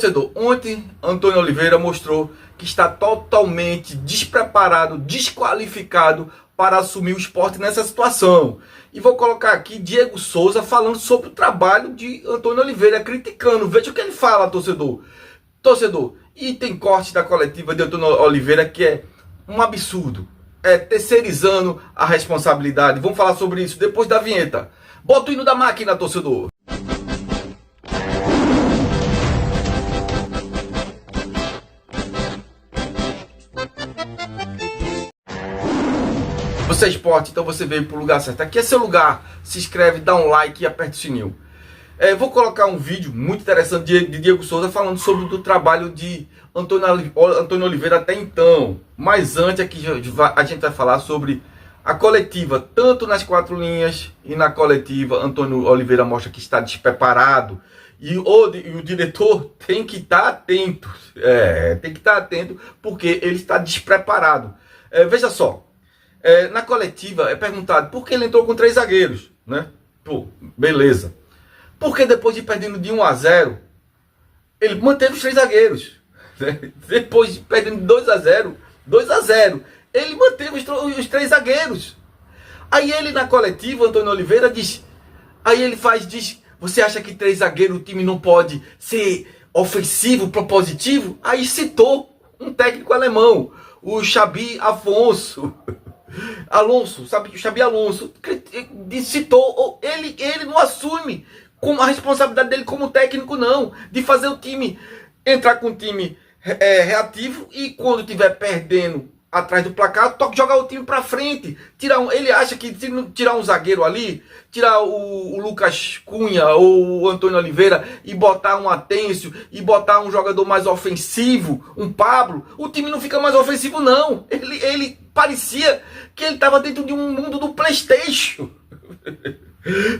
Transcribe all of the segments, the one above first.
Torcedor, ontem Antônio Oliveira mostrou que está totalmente despreparado, desqualificado para assumir o Sport nessa situação. E vou colocar aqui Diego Souza falando sobre o trabalho de Antônio Oliveira, criticando. Veja o que ele fala, torcedor. Torcedor, e tem corte da coletiva de Antônio Oliveira que é um absurdo. É terceirizando a responsabilidade. Vamos falar sobre isso depois da vinheta. Bota o hino da máquina, torcedor. Você é Sport, então você veio para o lugar certo. Aqui é seu lugar. Se inscreve, dá um like e aperta o sininho. Vou colocar um vídeo muito interessante de Diego Souza falando sobre o trabalho de Antônio Oliveira até então. Mas antes aqui a gente vai falar sobre a coletiva, tanto nas quatro linhas e na coletiva. Antônio Oliveira mostra que está despreparado. E o diretor tem que estar atento. Tem que estar atento porque ele está despreparado. Veja só. Na coletiva é perguntado por que ele entrou com 3 zagueiros, né? Pô, beleza. Porque depois de perdendo de 1-0, ele manteve os 3 zagueiros, né? Depois de perdendo 2-0, ele manteve os 3 zagueiros. Aí ele na coletiva, Antônio Oliveira diz, você acha que 3 zagueiros o time não pode ser ofensivo, propositivo? Aí citou um técnico alemão, o Xabi Alonso, sabe que o Xabi Alonso citou, ele não assume com a responsabilidade dele como técnico, não, de fazer o time entrar com o time reativo e quando estiver perdendo atrás do placar, jogar o time para frente. Ele acha que se não tirar um zagueiro ali, tirar o Lucas Cunha ou o Antônio Oliveira e botar um Atencio e botar um jogador mais ofensivo, um Pablo, o time não fica mais ofensivo, não. Ele parecia que ele estava dentro de um mundo do PlayStation.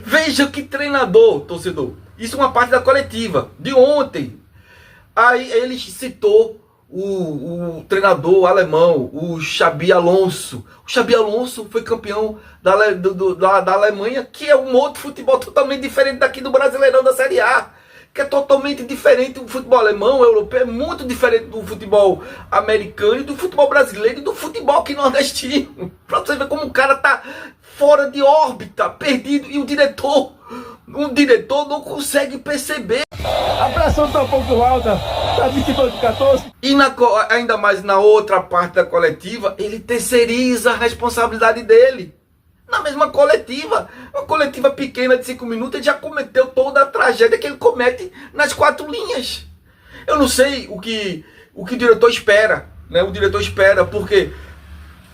Veja que treinador, torcedor. Isso é uma parte da coletiva de ontem. Aí ele citou o treinador alemão, o Xabi Alonso. O Xabi Alonso foi campeão da Alemanha, que é um outro futebol totalmente diferente daqui do Brasileirão da Série A. Que é totalmente diferente. O futebol alemão, o europeu, é muito diferente do futebol americano e do futebol brasileiro e do futebol aqui nordestino. Pra você ver como o cara tá fora de órbita, perdido, e o diretor não consegue perceber. A pressão tá um pouco alta, tá 22-14. E ainda mais na outra parte da coletiva, ele terceiriza a responsabilidade dele. Na mesma coletiva, uma coletiva pequena de 5 minutos, ele já cometeu toda a tragédia que ele comete nas 4 linhas. Eu não sei o que o diretor espera, né? O diretor espera porque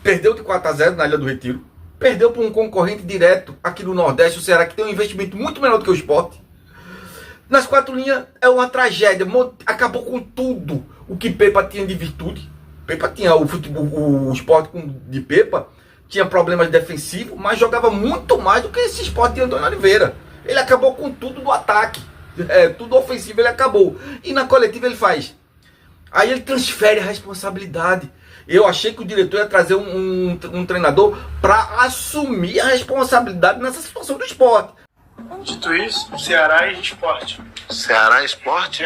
perdeu de 4-0 na Ilha do Retiro, perdeu para um concorrente direto aqui do Nordeste, o Ceará, que tem um investimento muito menor do que o Sport. Nas 4 linhas é uma tragédia, acabou com tudo o que Pepa tinha de virtude. Pepa tinha o Sport de Pepa, tinha problemas defensivos, mas jogava muito mais do que esse Sport de Antônio Oliveira. Ele acabou com tudo do ataque, tudo ofensivo ele acabou. E na coletiva ele faz. Aí ele transfere a responsabilidade. Eu achei que o diretor ia trazer um treinador para assumir a responsabilidade nessa situação do Sport. Dito isso, Ceará e Sport. Ceará e Sport?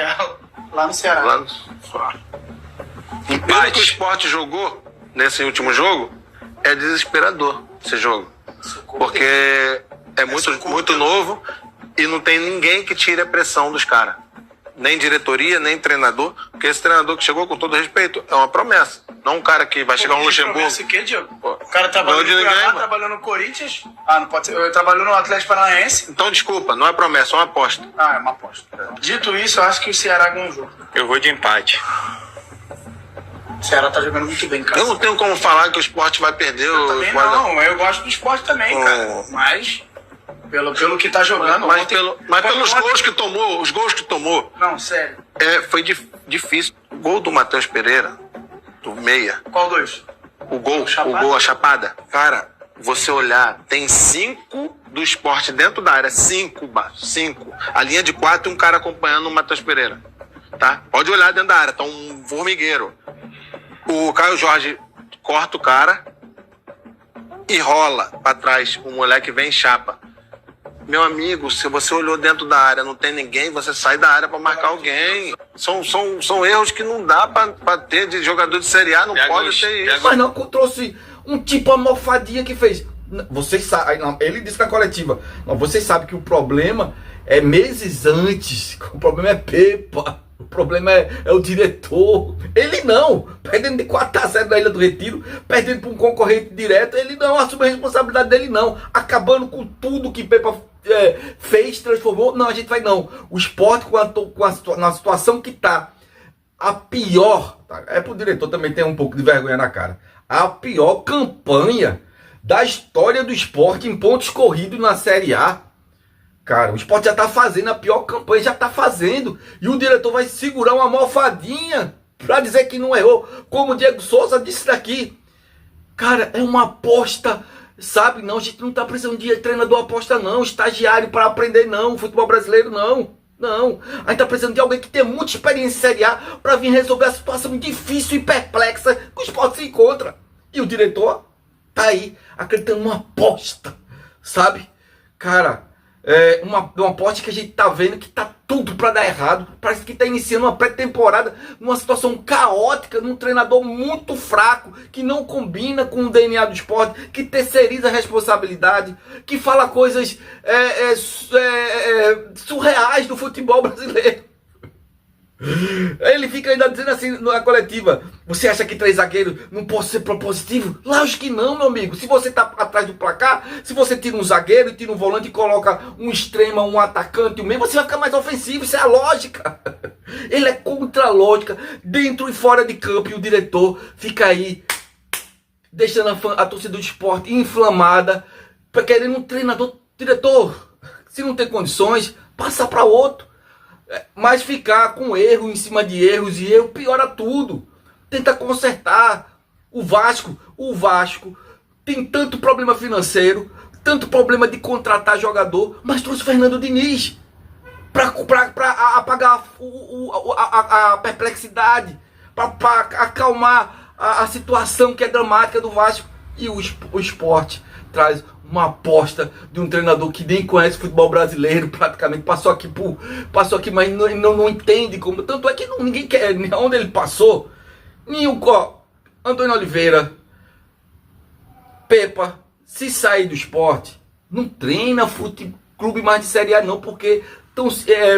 Lá no Ceará. Lá no... Pelo que o Sport jogou nesse último jogo, é desesperador esse jogo. Porque é muito novo e não tem ninguém que tire a pressão dos caras. Nem diretoria, nem treinador. Porque esse treinador que chegou, com todo respeito, é uma promessa. Não um cara que vai chegar no Luxemburgo. Promessa o quê, Diego? O cara trabalhou no Cuiabá, trabalhou no Corinthians. Ah, não pode ser. Eu trabalhou no Atlético Paranaense. Então, desculpa, não é promessa, é uma aposta. Ah, é uma aposta. Dito isso, eu acho que o Ceará ganha o jogo. Eu vou de empate. O Ceará tá jogando muito bem, cara. Eu não tenho como falar que o Sport vai perder. Eu também não, eu gosto do Sport também, cara. Mas, pelo que tá jogando... Mas pelos gols que tomou, os gols que tomou... Não, sério. Foi difícil. O gol do Matheus Pereira, do meia... Qual 2? O gol, a chapada. Cara, você olhar, tem 5 do Sport dentro da área. 5. A linha de 4 e um cara acompanhando o Matheus Pereira. Tá? Pode olhar dentro da área, tá um formigueiro. O Caio Jorge corta o cara e rola pra trás. O moleque vem em chapa. Meu amigo, se você olhou dentro da área, não tem ninguém, você sai da área pra marcar alguém. São erros que não dá pra ter de jogador de Série A, não pode ter isso. Mas não trouxe um tipo almofadinha que fez. Vocês sabem, ele disse na coletiva, vocês sabem que o problema é meses antes, o problema é Pepa, o problema é o diretor. Ele não, perdendo de 4-0 na Ilha do Retiro, perdendo para um concorrente direto, ele não assume a responsabilidade dele não, acabando com tudo que Pepa fez, transformou. Não, a gente vai não. O Sport na situação que tá, a pior, tá? É pro diretor também ter um pouco de vergonha na cara, a pior campanha da história do Sport em pontos corridos na Série A. Cara, o Sport já tá fazendo a pior campanha, já tá fazendo. E o diretor vai segurar uma almofadinha pra dizer que não errou. Como o Diego Souza disse daqui. Cara, é uma aposta, sabe? Não, a gente não tá precisando de treinador aposta não, estagiário para aprender não, futebol brasileiro não. Não, a gente tá precisando de alguém que tenha muita experiência em Série A pra vir resolver a situação difícil e perplexa que o Sport se encontra. E o diretor tá aí, acreditando numa aposta, sabe? Cara, uma aposta que a gente tá vendo que tá tudo pra dar errado. Parece que tá iniciando uma pré-temporada numa situação caótica, num treinador muito fraco, que não combina com o DNA do Sport, que terceiriza a responsabilidade, que fala coisas surreais do futebol brasileiro. Ele fica ainda dizendo assim na coletiva: você acha que 3 zagueiros não pode ser propositivo? Lógico que não, meu amigo. Se você tá atrás do placar, se você tira um zagueiro, tira um volante e coloca um extrema, um atacante, o meio, você vai ficar mais ofensivo. Isso é a lógica. Ele é contra a lógica, dentro e fora de campo. E o diretor fica aí deixando a torcida do Sport inflamada, querendo um treinador. Diretor, se não tem condições, passa para outro. Mas ficar com erro em cima de erros e erro piora tudo. Tenta consertar. O Vasco tem tanto problema financeiro, tanto problema de contratar jogador, mas trouxe Fernando Diniz para apagar a perplexidade, para acalmar a situação que é dramática do Vasco. E o Sport traz uma aposta de um treinador que nem conhece futebol brasileiro, praticamente passou aqui, mas não entende como. Tanto é que ninguém quer, onde ele passou, nem o Antônio Oliveira, Pepa, se sair do Sport, não treina clube mais de Série A não, porque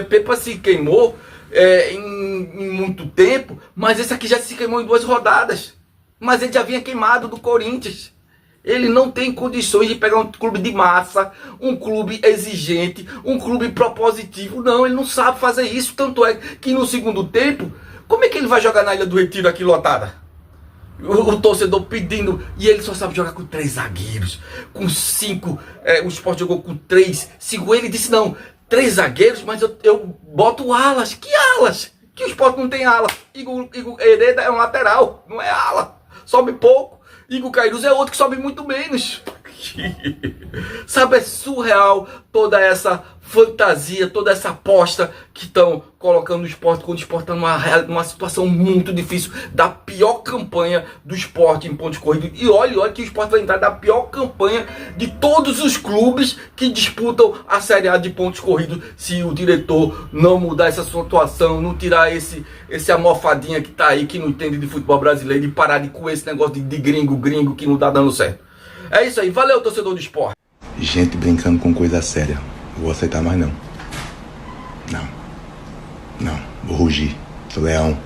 Pepa se queimou em muito tempo, mas esse aqui já se queimou em 2 rodadas, mas ele já vinha queimado do Corinthians. Ele não tem condições de pegar um clube de massa, um clube exigente, um clube propositivo. Não, ele não sabe fazer isso. Tanto é que no segundo tempo, como é que ele vai jogar na Ilha do Retiro aqui lotada? O torcedor pedindo, e ele só sabe jogar com 3 zagueiros, com 5, o Sport jogou com 3, 5, ele disse não, 3 zagueiros, mas eu boto alas. Que alas? Que o Sport não tem ala. Igor Hereda é um lateral, não é ala, sobe pouco. Igor Cairuz é outro que sobe muito menos. Sabe, é surreal toda essa fantasia, toda essa aposta que estão colocando no Sport, quando o Sport está numa situação muito difícil, da pior campanha do Sport em pontos corridos. E olha que o Sport vai entrar da pior campanha de todos os clubes que disputam a Série A de pontos corridos, se o diretor não mudar essa situação, não tirar esse almofadinha que tá aí, que não entende de futebol brasileiro, e parar com esse negócio de gringo que não tá dando certo. É isso aí, valeu, torcedor do Sport. Gente brincando com coisa séria, vou aceitar mais não. Não, vou rugir, sou leão.